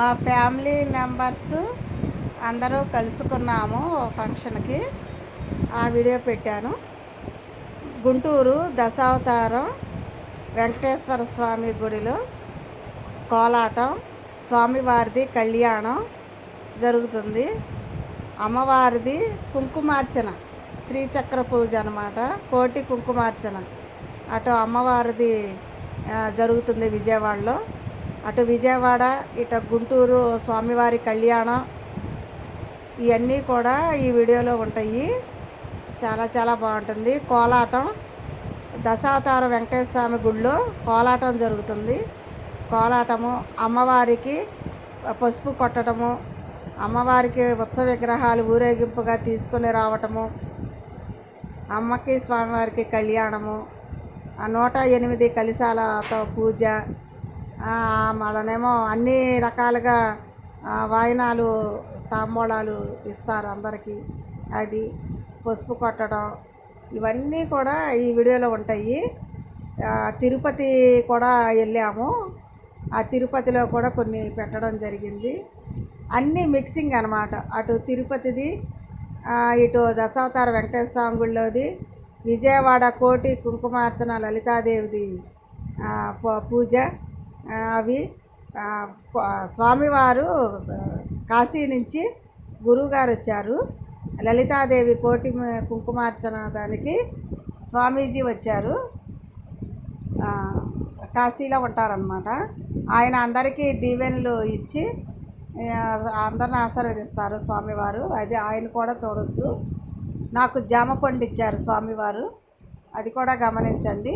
మా family members అందరూ కలుసుకున్నాము ఫంక్షన్కి. ఆ వీడియో పెట్టాను. గుంటూరు దశావతారం వెంకటేశ్వర స్వామి గుడిలో కోలాటం, స్వామివారిది కళ్యాణం జరుగుతుంది. అమ్మవారిది కుంకుమార్చన, శ్రీచక్ర పూజ అన్నమాట. కోటి కుంకుమార్చన అటు అమ్మవారిది జరుగుతుంది విజయవాడలో. అటు విజయవాడ, ఇటు గుంటూరు స్వామివారి కళ్యాణం, ఇవన్నీ కూడా ఈ వీడియోలో ఉంటాయి. చాలా చాలా బాగుంటుంది. కోలాటం, దశావతార వెంకటేశ్వర స్వామి గుడిలో కోలాటం జరుగుతుంది. కోలాటము, అమ్మవారికి పసుపు కొట్టడము, అమ్మవారికి ఉత్సవ విగ్రహాలు ఊరేగింపుగా తీసుకొని రావటము, అమ్మకి స్వామివారికి కళ్యాణము, 108 కలశాలతో పూజ, మళ్ళనేమో అన్ని రకాలుగా వాయినాలు, తాంబూలాలు ఇస్తారు అందరికీ. అది పసుపు కొట్టడం, ఇవన్నీ కూడా ఈ వీడియోలో ఉంటాయి. తిరుపతి కూడా వెళ్ళాము. ఆ తిరుపతిలో కూడా కొన్ని పెట్టడం జరిగింది. అన్నీ మిక్సింగ్ అన్నమాట. అటు తిరుపతిది, ఇటు దశావతార వెంకటేశ్వర స్వామి గుడిలోది, విజయవాడ కోటి కుంకుమార్చన లలితాదేవిది పూజ, అవి స్వామివారు కాశీ నుంచి గురువుగారు వచ్చారు. లలితాదేవి కోటి కుంకుమార్చన దానికి స్వామీజీ వచ్చారు. కాశీలో ఉంటారనమాట. ఆయన అందరికీ దీవెనలు ఇచ్చి అందరిని ఆశీర్వదిస్తారు స్వామివారు. అది ఆయన కూడా చూడవచ్చు. నాకు జామ పండు ఇచ్చారు స్వామివారు, అది కూడా గమనించండి.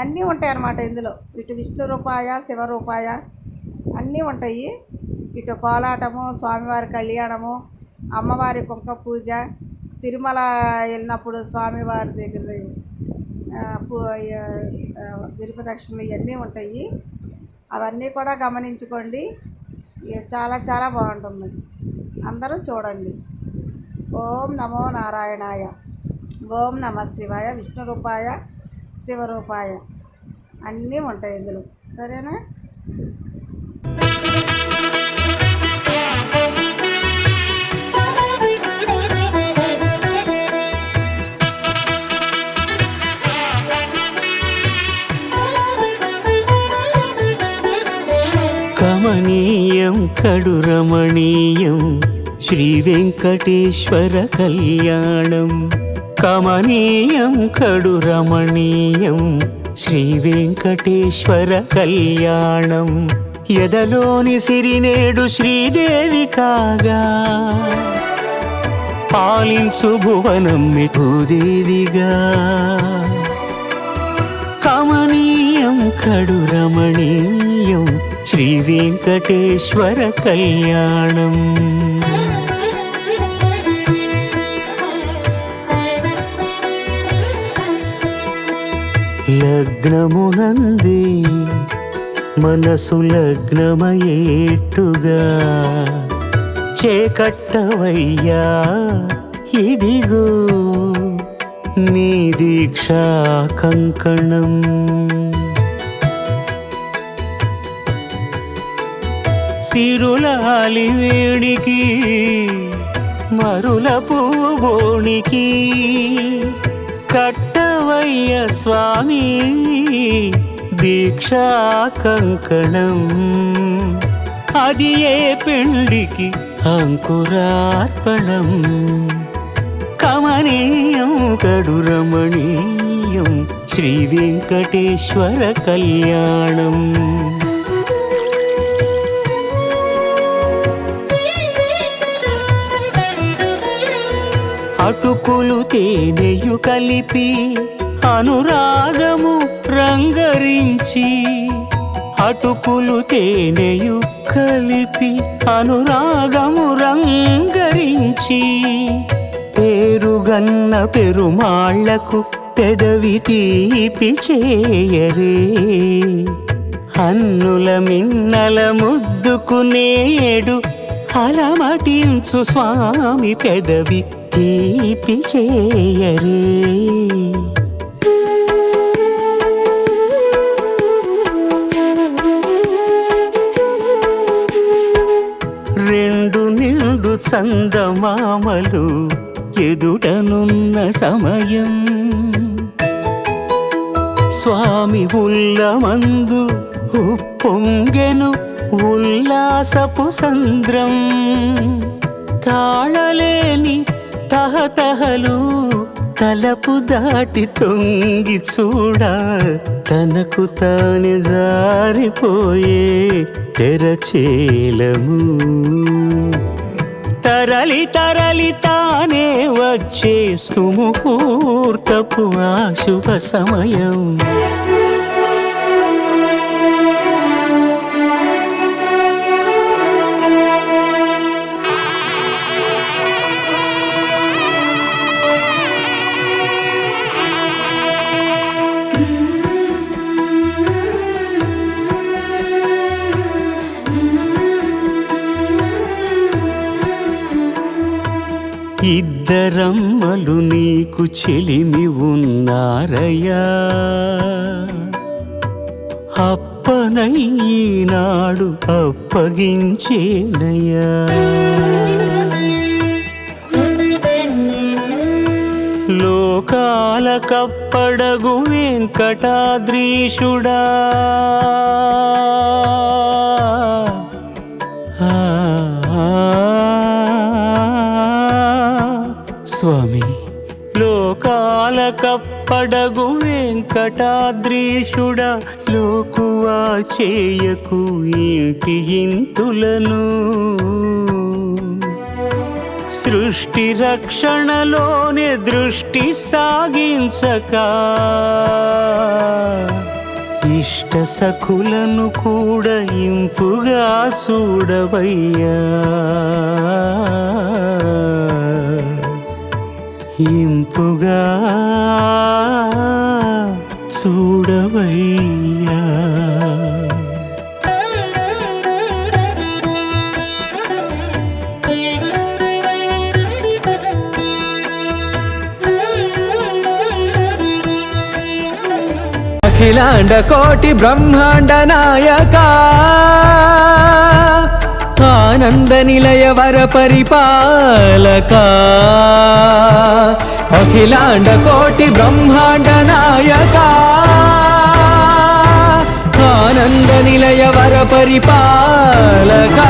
అన్నీ ఉంటాయి అన్నమాట ఇందులో. ఇటు విష్ణు రూపాయ, శివ రూపాయ అన్నీ ఉంటాయి. ఇటు కోలాటము, స్వామివారి కళ్యాణము, అమ్మవారి కుంకుమ పూజ, తిరుమల వెళ్ళినప్పుడు స్వామివారి దగ్గర గిరిప్రదక్షిణలు ఇవన్నీ ఉంటాయి. అవన్నీ కూడా గమనించుకోండి. చాలా చాలా బాగుంటుంది. అందరూ చూడండి. ఓం నమో నారాయణాయ, ఓం నమ శివాయ, విష్ణు రూపాయ, శివరూపాయ అన్నీ ఉంటాయి ఇందులో. సరేనా? కమనీయం కడురమణీయం శ్రీ వెంకటేశ్వర కళ్యాణం. కమనీయం కడురమణీయం శ్రీ వెంకటేశ్వర కళ్యాణం. ఎదలోని సిరినేడు శ్రీదేవి కాగా, పాలించు భువనం భూదేవిగా. కమనీయం కడురమణీయం శ్రీ వెంకటేశ్వర కళ్యాణం. లగ్నమునందే మనసు లగ్నమయేట్టుగా, చేకట్టవయ్యా ఇదిగో నీ దీక్షా కంకణం. సిరులాలి వేడికి మరుల పూబోనికి, కట్టవయ్య స్వామి దీక్షా కంకణం. అది ఏ పెండికి అంకురార్పణం. కమనీయం కడురమణీయం శ్రీ వెంకటేశ్వర కళ్యాణం. అటుకులు తేనెయు కలిపి అనురాగము రంగరించి, అటుకులు తేనెయు కలిపి అనురాగము రంగరించి, పేరుగన్న పెరుమాళ్లకు పెదవి తీపి చేయరే. హన్నుల మిన్నల ముద్దుకు నేడు అలమటించు స్వామి పెదవి తీపి చేయరే. సందమామలు ఎదుటనున్న సమయం స్వామి ఉల్లమందు ఉప్పొంగెను ఉల్లాసపు సంద్రం తాళలేని తహతహలు తలపు దాటి తొంగి చూడ తనకు తానే జారిపోయే తెరచేలము తరలి తరలి తానే వచ్చే సుముహూర్తపు ఆ శుభ సమయం ఇద్దరమ్మలు నీకు చెలిమి ఉన్నారయ్యా అప్పనయ్యనాడు అప్పగించేనయ్యా లోకాల కప్పడగు వెంకటాద్రీషుడా స్వామి లోకాల కప్పడగు వెంకటాద్రీషుడా లోకువా చేయకు ఇంటి ఇంతులను సృష్టి రక్షణలోనే దృష్టి సాగించక ఇష్ట సఖులను కూడా ఇంపుగా చూడవయ్యా ఇంపుగా చూడవయ్యా అఖిలాండ కోటి బ్రహ్మాండ నాయక ఆనంద నిలయ వర పరిపాలక అఖిలాండ కోటి బ్రహ్మాండ నాయక ఆనంద నిలయ వర పరిపాలక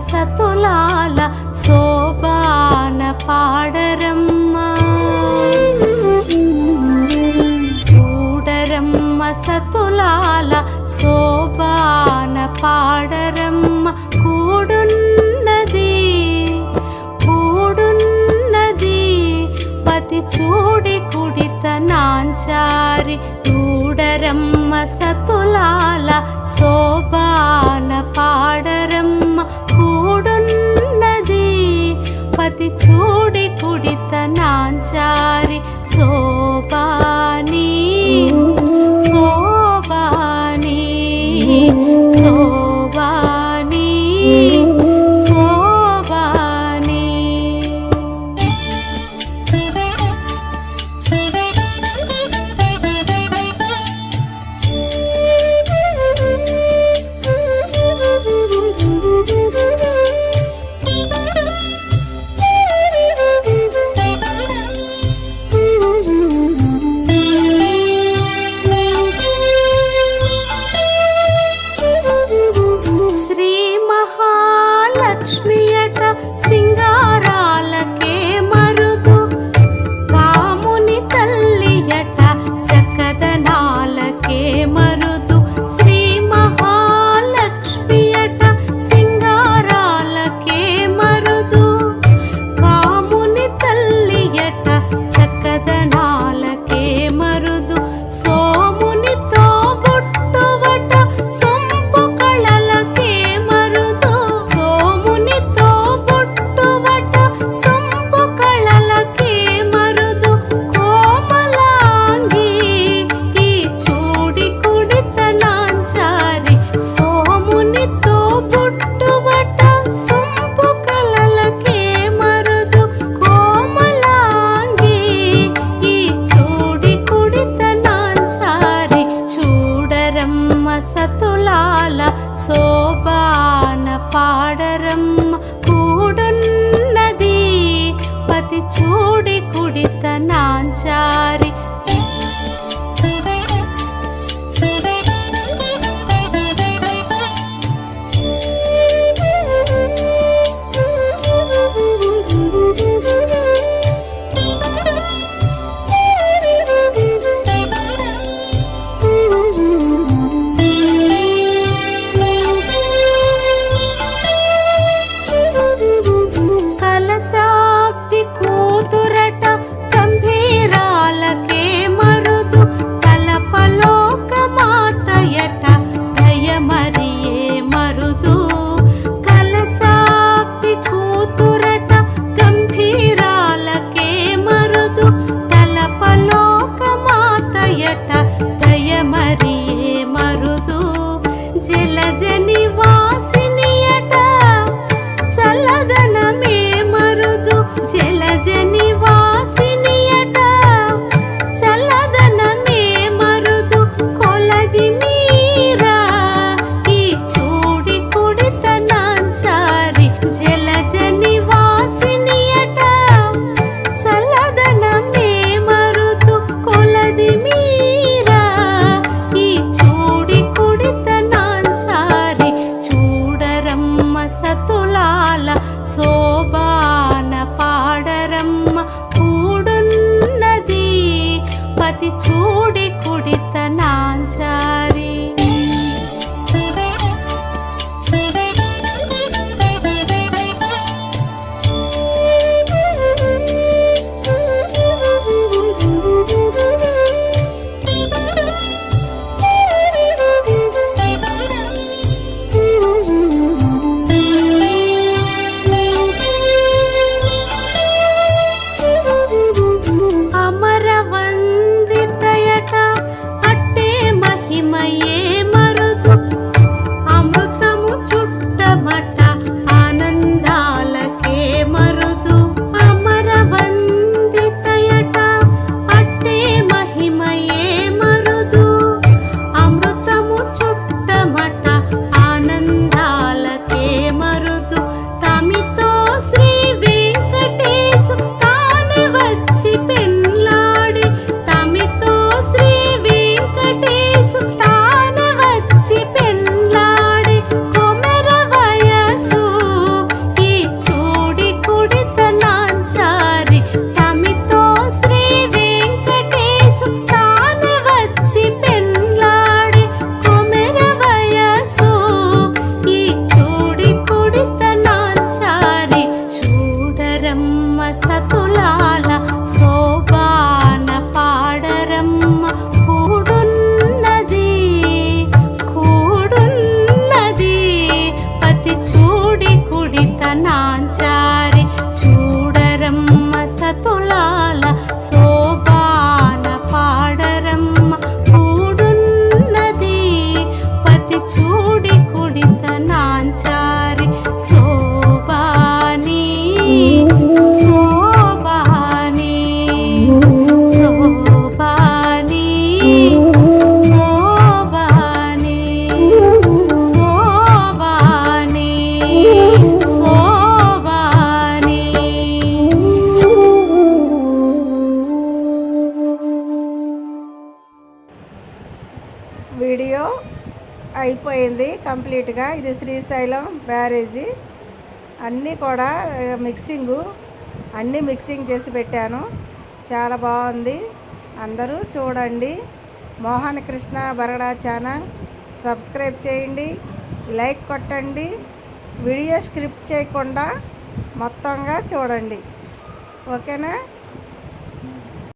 సతులాల శోభాన పాడరమ్మ చూడరమ్మ సతులాల శోభాన పాడరమ్మ కూడున్నది పతి చూడి కుడిత నాంచారి చూడరమ్మ సతులాల శోభాన పాడరమ్మ కూడున్నది పతి చూడి కుడిత నాంచారి శోభాని శోభాని శోభాని శోభాని చూడి కుడిత నాంచారి కలసాప్తి కూతురట గంభీరాలకే మరుదు కలపలోక మాతయట దయమరియే మరుదు కలసాప్తి కూతురట గంభీరాలకే మరుదు కలపలోక మాతయట దయమరియే మరుదు జలజని వాసినియట చల్లదనమే మరుదు జలజని వాసినియట చల్లదనమే మరుదు కొలది మీరా ఈ చూడి కుడిత నాంచారి జలజని వాసినియట చల్లదనమే మరుదు కొలది మీరా ఈ చూడి కుడిత నాంచారి చూడరమ్మ సతులాల శోభాన పాడరమ్మ కూడున్నది పతి చూడి కుడిత నాంచారి అమరవందితయట అట్టే మహిమయే మరుదు అమృతము చుట్టమట ఆనందాలకే మరుదు అమరవందితయట అట్టే మహిమయే మరుదు అమృతము చుట్టమట ఆనందాలకే మరుదు తమితో శ్రీ వెంకటేశు తానే వచ్చి పెళ్ళాడి తమితో శ్రీ వెంకటేశు తానే వచ్చి పెళ్ళాడి కొమెర వయసు ఈ చూడి కుడిత నాంచారి తమితో శ్రీ వెంకటేశు తానే వచ్చి పెళ్ళాడి కొమెర వయసు ఈ చూడి కుడిత నాంచారి చూడరమ్మ సతులాల శోభాన పాడరమ్మ కూడున్నది కూడున్నది పతి చూడి కుడిత నాంచారి చూడరమ్మ సతులాల శోభాన పాడరమ్మ కూడున్నది పతి చూడి కుడిత నాంచారి శోభాని శోభాని శోభాని శోభాని శోభాని శోభాని వీడియో అయిపోయింది కంప్లీట్గా. ఇది శ్రీశైలం బ్యారేజీ అన్నీ కూడా అన్నీ మిక్సింగ్ చేసి పెట్టాను. చాలా బాగుంది. అందరూ చూడండి. మోహన్ కృష్ణ బరగడా ఛానల్ సబ్స్క్రైబ్ చేయండి, లైక్ కొట్టండి. వీడియో స్క్రిప్ట్ చేయకుండా మొత్తంగా చూడండి. ఓకేనా?